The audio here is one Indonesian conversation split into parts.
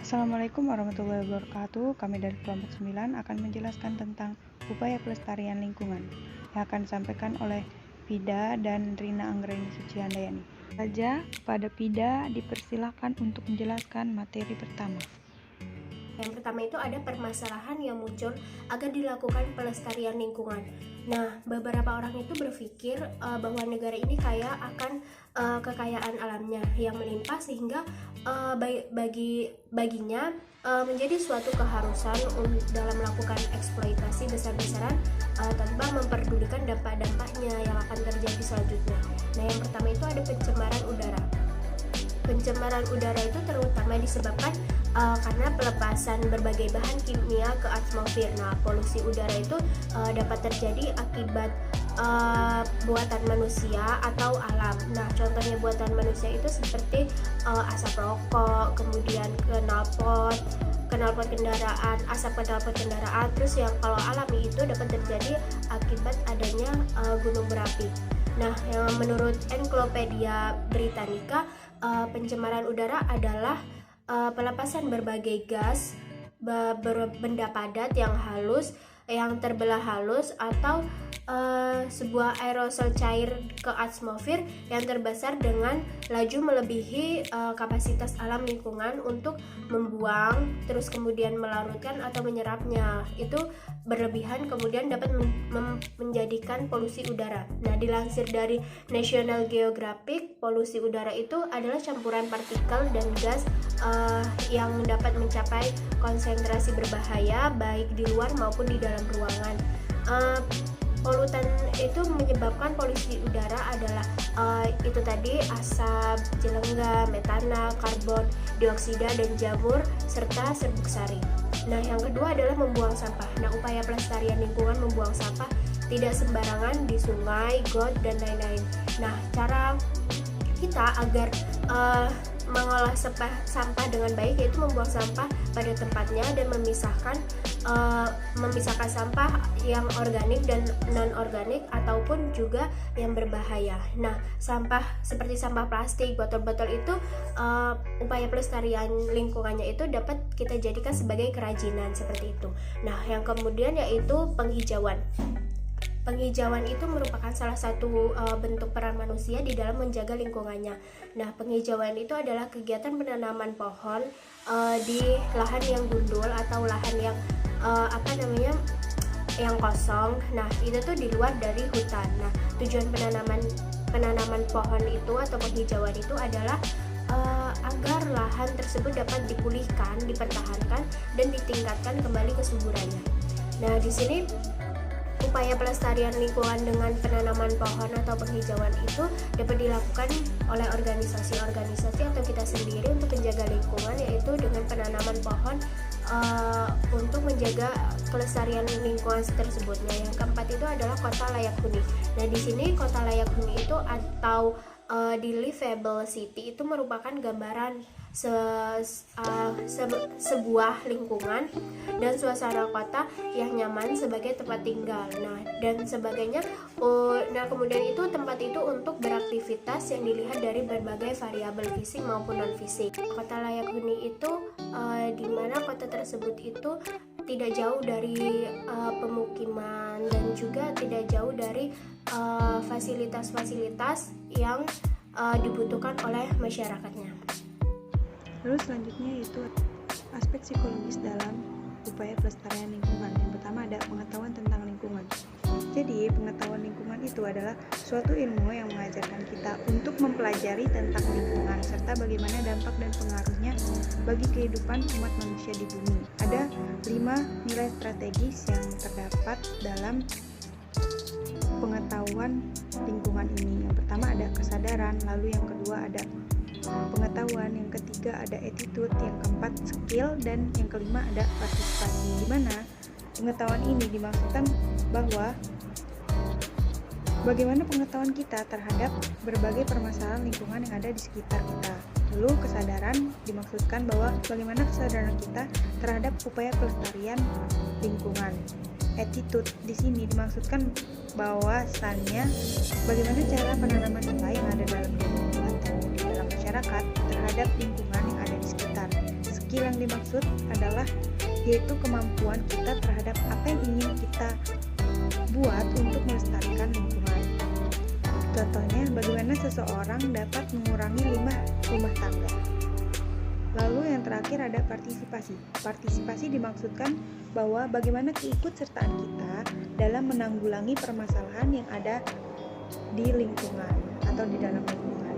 Assalamualaikum warahmatullahi wabarakatuh. Kami dari kelompok 9 akan menjelaskan tentang upaya pelestarian lingkungan yang akan disampaikan oleh Pida dan Rina Anggreni Sucihandayani. Saja pada Pida dipersilakan untuk menjelaskan materi pertama. Yang pertama itu ada permasalahan yang muncul agar dilakukan pelestarian lingkungan. Nah, beberapa orang itu berpikir bahwa negara ini kaya akan kekayaan alamnya yang melimpah sehingga baginya menjadi suatu keharusan dalam melakukan eksploitasi besar-besaran tanpa memperdulikan dampak-dampaknya yang akan terjadi selanjutnya. Nah, yang pertama itu ada pencemaran udara. Pencemaran udara itu terutama disebabkan karena pelepasan berbagai bahan kimia ke atmosfer. Nah, polusi udara itu dapat terjadi akibat buatan manusia atau alam. Nah, contohnya buatan manusia itu seperti asap rokok, kemudian knalpot kendaraan, asap knalpot kendaraan. Terus yang kalau alami itu dapat terjadi akibat adanya gunung berapi. Nah, yang menurut Encyclopedia Britannica, pencemaran udara adalah pelepasan berbagai gas, benda padat yang halus, yang terbelah halus, atau sebuah aerosol cair ke atmosfer yang terbesar dengan laju melebihi kapasitas alam lingkungan untuk membuang, terus kemudian melarutkan atau menyerapnya. Itu berlebihan kemudian dapat menjadikan polusi udara. Nah, dilansir dari National Geographic, polusi udara itu adalah campuran partikel dan gas yang dapat mencapai konsentrasi berbahaya baik di luar maupun di dalam ruangan. Polutan itu menyebabkan polusi udara adalah itu tadi asap, jelengga, metana, karbon dioksida dan jamur serta serbuk sari. Nah, yang kedua adalah membuang sampah. Nah, upaya pelestarian lingkungan membuang sampah tidak sembarangan di sungai, got, dan lain-lain. Nah, cara kita agar mengolah sampah dengan baik yaitu membuang sampah pada tempatnya dan memisahkan sampah yang organik dan non-organik ataupun juga yang berbahaya. Nah, sampah seperti sampah plastik, botol-botol itu upaya pelestarian lingkungannya itu dapat kita jadikan sebagai kerajinan seperti itu. Nah, yang kemudian yaitu penghijauan. Penghijauan itu merupakan salah satu bentuk peran manusia di dalam menjaga lingkungannya. Nah, penghijauan itu adalah kegiatan penanaman pohon di lahan yang gundul atau lahan yang yang kosong. Nah, itu tuh di luar dari hutan. Nah, tujuan penanaman pohon itu atau penghijauan itu adalah agar lahan tersebut dapat dipulihkan, dipertahankan, dan ditingkatkan kembali kesuburannya. Nah, di sini upaya pelestarian lingkungan dengan penanaman pohon atau penghijauan itu dapat dilakukan oleh organisasi-organisasi atau kita sendiri untuk menjaga lingkungan, yaitu dengan penanaman pohon untuk menjaga kelestarian lingkungan tersebut. Nah, yang keempat itu adalah kota layak huni. Nah, di sini kota layak huni itu atau di livable city itu merupakan gambaran sebuah lingkungan dan suasana kota yang nyaman sebagai tempat tinggal. Nah, dan sebagainya. Nah, kemudian itu tempat itu untuk beraktivitas yang dilihat dari berbagai variabel fisik maupun non fisik. Kota layak huni itu di mana kota tersebut itu tidak jauh dari pemukiman dan juga tidak jauh dari fasilitas-fasilitas yang dibutuhkan oleh masyarakatnya. Lalu selanjutnya yaitu aspek psikologis dalam upaya pelestarian lingkungan. Yang pertama ada pengetahuan tentang lingkungan. Jadi, pengetahuan lingkungan itu adalah suatu ilmu yang mengajarkan kita untuk mempelajari tentang lingkungan serta bagaimana dampak dan pengaruhnya bagi kehidupan umat manusia di bumi. Ada 5 nilai strategis yang terdapat dalam pengetahuan lingkungan ini. Yang pertama ada kesadaran, lalu yang kedua ada pengetahuan, yang ketiga ada attitude, yang keempat skill, dan yang kelima ada partisipasi. Di mana pengetahuan ini dimaksudkan bahwa bagaimana pengetahuan kita terhadap berbagai permasalahan lingkungan yang ada di sekitar kita. Lalu kesadaran dimaksudkan bahwa bagaimana kesadaran kita terhadap upaya pelestarian lingkungan. Attitude di sini dimaksudkan bahwasannya bagaimana cara penanaman nilai yang ada dalam diri atau di dalam masyarakat terhadap lingkungan yang ada di sekitar. skill yang dimaksud adalah yaitu kemampuan kita terhadap apa yang ingin kita buat untuk melestarikan lingkungan. Contohnya, bagaimana seseorang dapat mengurangi limbah rumah tangga. Lalu yang terakhir ada partisipasi. Partisipasi dimaksudkan bahwa bagaimana keikutsertaan kita dalam menanggulangi permasalahan yang ada di lingkungan atau di dalam lingkungan.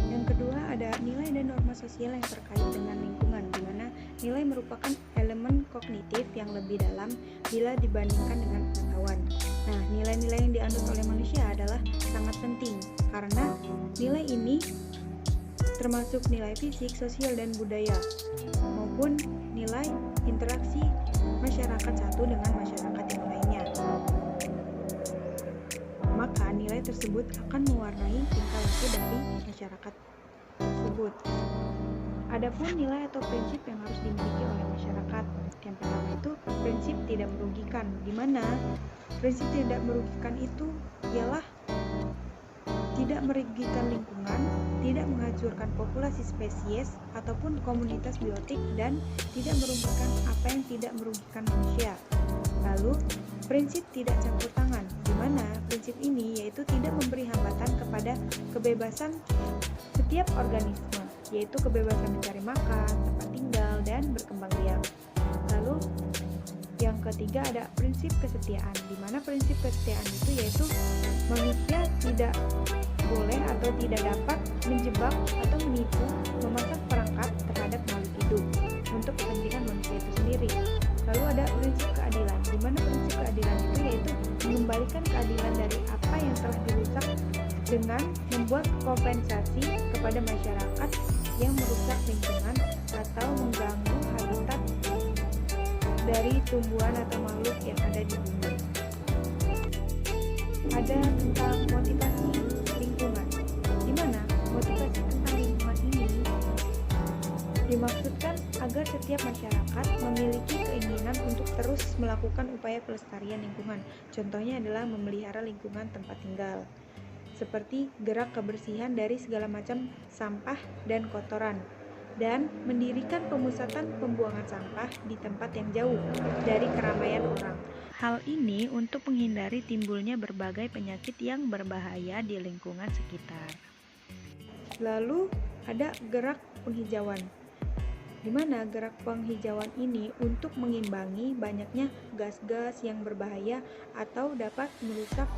Yang kedua ada nilai dan norma sosial yang terkait dengan lingkungan, di mana nilai merupakan elemen kognitif yang lebih dalam bila dibandingkan dengan pengetahuan. Nah, nilai-nilai yang dianut oleh manusia adalah sangat penting karena nilai ini termasuk nilai fisik, sosial, dan budaya maupun nilai interaksi masyarakat satu dengan masyarakat yang lainnya. Maka nilai tersebut akan mewarnai tingkah laku dari masyarakat tersebut. Adapun nilai atau prinsip yang harus dimiliki oleh masyarakat. Yang pertama itu prinsip tidak merugikan, di mana prinsip tidak merugikan itu ialah tidak merugikan lingkungan, tidak menghancurkan populasi spesies ataupun komunitas biotik, dan tidak merugikan apa yang tidak merugikan manusia. Lalu, prinsip tidak campur tangan, di mana prinsip ini yaitu tidak memberi hambatan kepada kebebasan setiap organisme, yaitu kebebasan mencari makan, tempat tinggal, dan berkembang biak. Lalu, yang ketiga ada prinsip kesetiaan, di mana prinsip kesetiaan itu yaitu manusia tidak boleh atau tidak dapat menjebak atau menipu, memasang perangkap terhadap makhluk hidup untuk kepentingan manusia itu sendiri. Lalu ada prinsip keadilan, di mana prinsip keadilan itu yaitu mengembalikan keadilan dari apa yang telah dirusak dengan membuat kompensasi kepada masyarakat yang merusak lingkungan atau mengganggu habitat dari tumbuhan atau makhluk yang ada di bumi. Ada tentang motivasi lingkungan, di mana motivasi tentang lingkungan ini dimaksudkan agar setiap masyarakat memiliki keinginan untuk terus melakukan upaya pelestarian lingkungan. Contohnya adalah memelihara lingkungan tempat tinggal, seperti gerak kebersihan dari segala macam sampah dan kotoran, dan mendirikan pemusatan pembuangan sampah di tempat yang jauh dari keramaian orang. Hal ini untuk menghindari timbulnya berbagai penyakit yang berbahaya di lingkungan sekitar. Lalu ada gerak penghijauan, di mana gerak penghijauan ini untuk mengimbangi banyaknya gas-gas yang berbahaya atau dapat merusak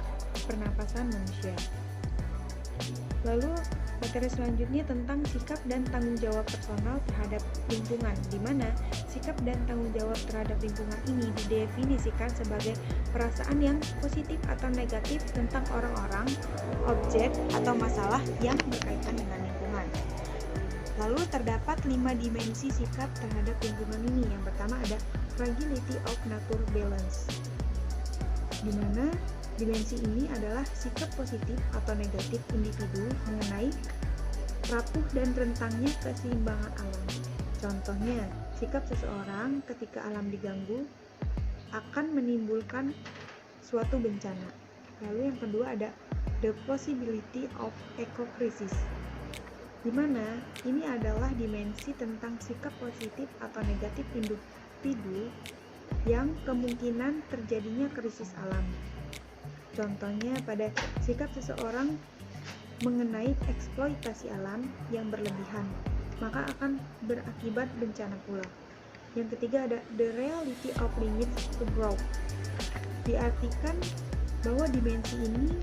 pernapasan manusia. Lalu materi selanjutnya tentang sikap dan tanggung jawab personal terhadap lingkungan, di mana sikap dan tanggung jawab terhadap lingkungan ini didefinisikan sebagai perasaan yang positif atau negatif tentang orang-orang, objek, atau masalah yang berkaitan dengan lingkungan. Lalu terdapat 5 dimensi sikap terhadap lingkungan ini. Yang pertama ada fragility of nature balance, di mana dimensi ini adalah sikap positif atau negatif individu mengenai rapuh dan rentangnya keseimbangan alam. Contohnya, sikap seseorang ketika alam diganggu akan menimbulkan suatu bencana. Lalu yang kedua ada the possibility of eco-crisis, di mana ini adalah dimensi tentang sikap positif atau negatif individu yang kemungkinan terjadinya krisis alam. Contohnya pada sikap seseorang mengenai eksploitasi alam yang berlebihan, maka akan berakibat bencana pula. Yang ketiga ada the reality of limits to growth. Diartikan bahwa dimensi ini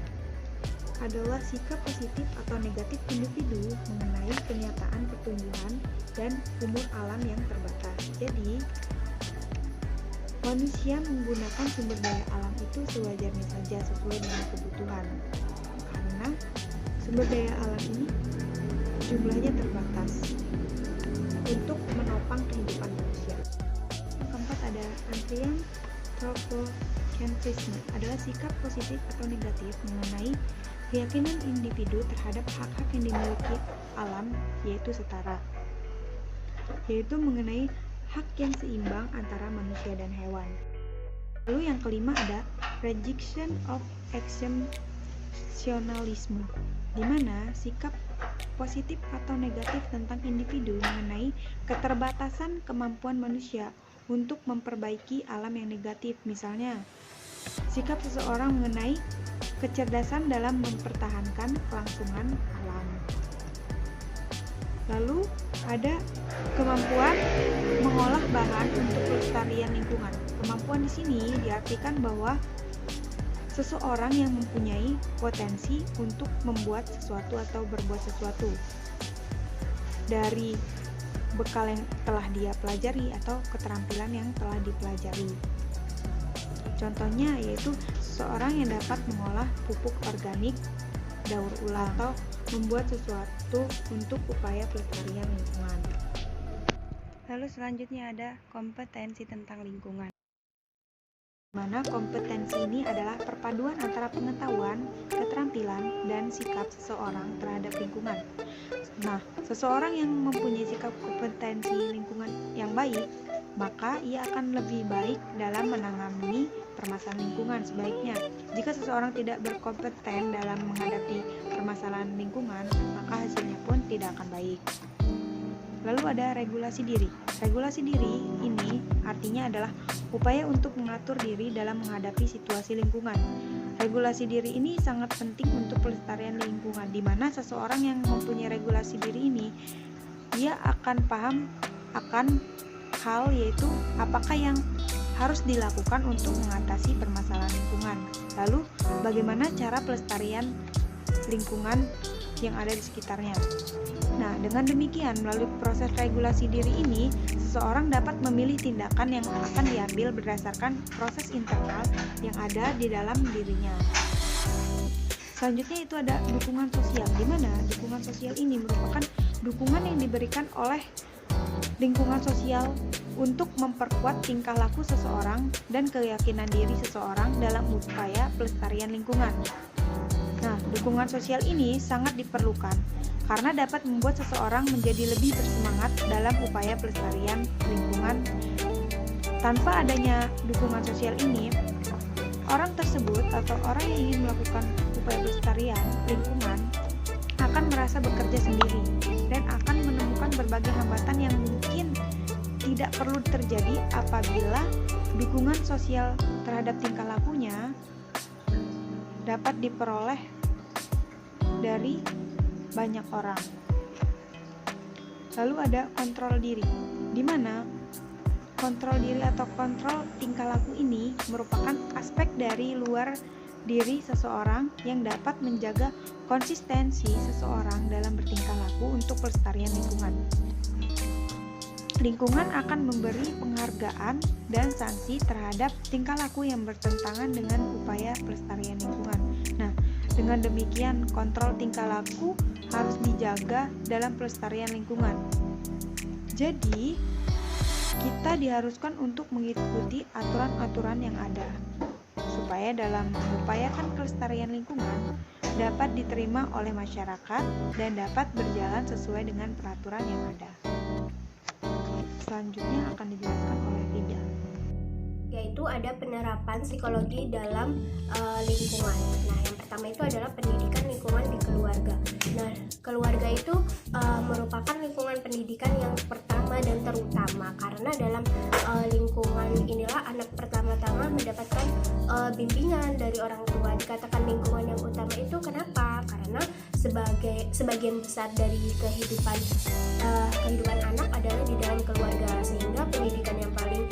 adalah sikap positif atau negatif individu mengenai kenyataan pertumbuhan dan umur alam yang terbatas. Jadi, manusia menggunakan sumber daya alam itu sewajarnya saja sesuai dengan kebutuhan, karena sumber daya alam ini jumlahnya terbatas untuk menopang kehidupan manusia. Yang keempat ada anthropocentrisme, adalah sikap positif atau negatif mengenai keyakinan individu terhadap hak-hak yang dimiliki alam, yaitu setara, yaitu mengenai hak yang seimbang antara manusia dan hewan. Lalu yang kelima ada rejection of exceptionalism, di mana sikap positif atau negatif tentang individu mengenai keterbatasan kemampuan manusia untuk memperbaiki alam yang negatif. Misalnya, sikap seseorang mengenai kecerdasan dalam mempertahankan kelangsungan alam. Lalu ada kemampuan mengolah bahan untuk pelestarian lingkungan. Kemampuan di sini diartikan bahwa seseorang yang mempunyai potensi untuk membuat sesuatu atau berbuat sesuatu dari bekal yang telah dia pelajari atau keterampilan yang telah dipelajari. Contohnya yaitu seseorang yang dapat mengolah pupuk organik, daur ulang, atau membuat sesuatu untuk upaya pelestarian lingkungan. Lalu selanjutnya ada kompetensi tentang lingkungan. Mana kompetensi ini adalah perpaduan antara pengetahuan, keterampilan, dan sikap seseorang terhadap lingkungan. Nah, seseorang yang mempunyai sikap kompetensi lingkungan yang baik, maka ia akan lebih baik dalam menangani permasalahan lingkungan. Sebaliknya, jika seseorang tidak berkompeten dalam menghadapi permasalahan lingkungan, maka hasilnya pun tidak akan baik. Lalu ada regulasi diri. Regulasi diri ini artinya adalah upaya untuk mengatur diri dalam menghadapi situasi lingkungan. Regulasi diri ini sangat penting untuk pelestarian lingkungan, di mana seseorang yang mempunyai regulasi diri ini, dia akan paham akan hal yaitu apakah yang harus dilakukan untuk mengatasi permasalahan lingkungan. Lalu bagaimana cara pelestarian lingkungan yang ada di sekitarnya. Nah, dengan demikian, melalui proses regulasi diri ini, seseorang dapat memilih tindakan yang akan diambil berdasarkan proses internal yang ada di dalam dirinya. Selanjutnya itu ada dukungan sosial, di mana dukungan sosial ini merupakan dukungan yang diberikan oleh lingkungan sosial untuk memperkuat tingkah laku seseorang dan keyakinan diri seseorang dalam upaya pelestarian lingkungan. Nah, dukungan sosial ini sangat diperlukan karena dapat membuat seseorang menjadi lebih bersemangat dalam upaya pelestarian lingkungan. Tanpa adanya dukungan sosial ini, orang tersebut atau orang yang ingin melakukan upaya pelestarian lingkungan akan merasa bekerja sendiri dan akan menemukan berbagai hambatan yang mungkin tidak perlu terjadi apabila dukungan sosial terhadap tingkah lakunya dapat diperoleh dari banyak orang. Lalu ada kontrol diri, di mana kontrol diri atau kontrol tingkah laku ini merupakan aspek dari luar diri seseorang yang dapat menjaga konsistensi seseorang dalam bertingkah laku untuk pelestarian lingkungan. Lingkungan akan memberi penghargaan dan sanksi terhadap tingkah laku yang bertentangan dengan upaya pelestarian lingkungan. Nah, dengan demikian kontrol tingkah laku harus dijaga dalam pelestarian lingkungan. Jadi, kita diharuskan untuk mengikuti aturan-aturan yang ada supaya dalam mengupayakan kelestarian lingkungan dapat diterima oleh masyarakat dan dapat berjalan sesuai dengan peraturan yang ada. Selanjutnya akan dijelaskan oleh Vida. Yaitu ada penerapan psikologi dalam lingkungan. Nah, yang pertama itu adalah pendidikan lingkungan di keluarga. Nah, keluarga itu merupakan lingkungan pendidikan yang pertama dan terutama karena dalam lingkungan inilah anak pertama-tama mendapatkan bimbingan dari orang tua. Dikatakan lingkungan yang utama itu kenapa? Karena sebagian besar dari kehidupan anak adalah di dalam keluarga, sehingga pendidikan yang paling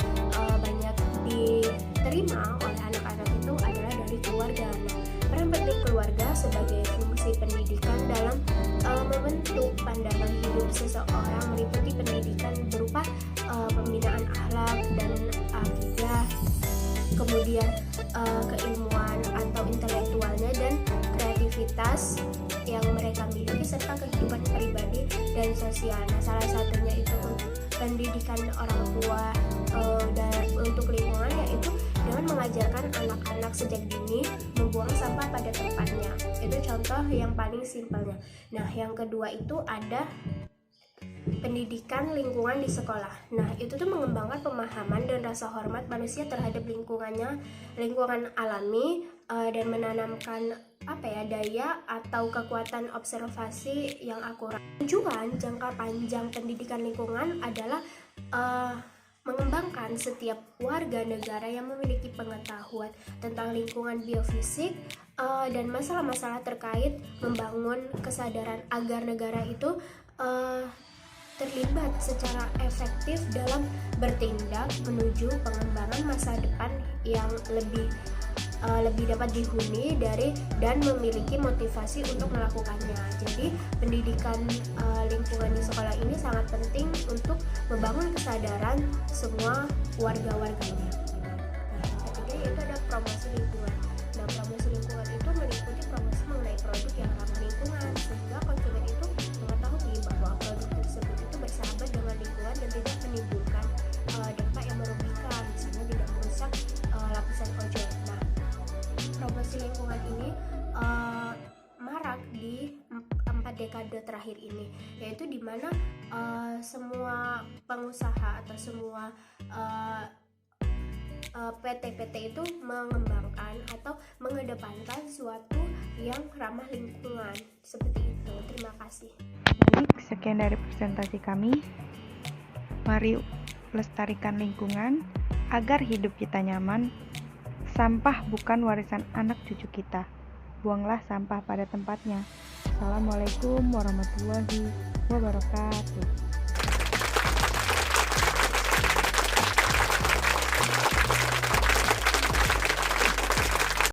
banyak diterima oleh anak-anak itu adalah dari keluarga. Nah, peran penting keluarga sebagai fungsi pendidikan dalam membentuk pandangan hidup seseorang meliputi pendidikan berupa pembinaan akhlak dan akidah, kemudian keilmuan atau intelektualnya dan kreativitas yang mereka miliki serta kehidupan pribadi dan sosial. Nah, salah satunya itu pendidikan orang tua untuk lingkungan, yaitu dengan mengajarkan anak-anak sejak dini membuang sampah pada tempatnya. Itu contoh yang paling simpelnya. Nah, yang kedua itu ada pendidikan lingkungan di sekolah. Nah, itu tuh mengembangkan pemahaman dan rasa hormat manusia terhadap lingkungannya, lingkungan alami, dan menanamkan daya atau kekuatan observasi yang akurat. Tujuan jangka panjang pendidikan lingkungan adalah mengembangkan setiap warga negara yang memiliki pengetahuan tentang lingkungan biofisik dan masalah-masalah terkait membangun kesadaran agar negara itu terlibat secara efektif dalam bertindak menuju pengembangan masa depan yang lebih dapat dihuni dan memiliki motivasi untuk melakukannya. Jadi pendidikan lingkungan di sekolah ini sangat penting untuk membangun kesadaran semua warga-warganya. Nah, ketiga yaitu ada promosi lingkungan. Nah, promosi lingkungan itu meliputi promosi mengenai produk yang ramah lingkungan sehingga konsumen itu mengetahui bahwa produk tersebut itu bersahabat dengan lingkungan dan tidak menimbulkan dampak yang merugikan, misalnya tidak merusak lapisan ozon. Nah, promosi lingkungan ini marak di 4 dekade terakhir ini, yaitu di mana semua pengusaha atau semua PT-PT itu mengembangkan atau mengedepankan suatu yang ramah lingkungan seperti itu. Terima kasih. Baik, sekian dari presentasi kami. Mari lestarikan lingkungan agar hidup kita nyaman. Sampah bukan warisan anak cucu kita. Buanglah sampah pada tempatnya. Assalamualaikum warahmatullahi wabarakatuh.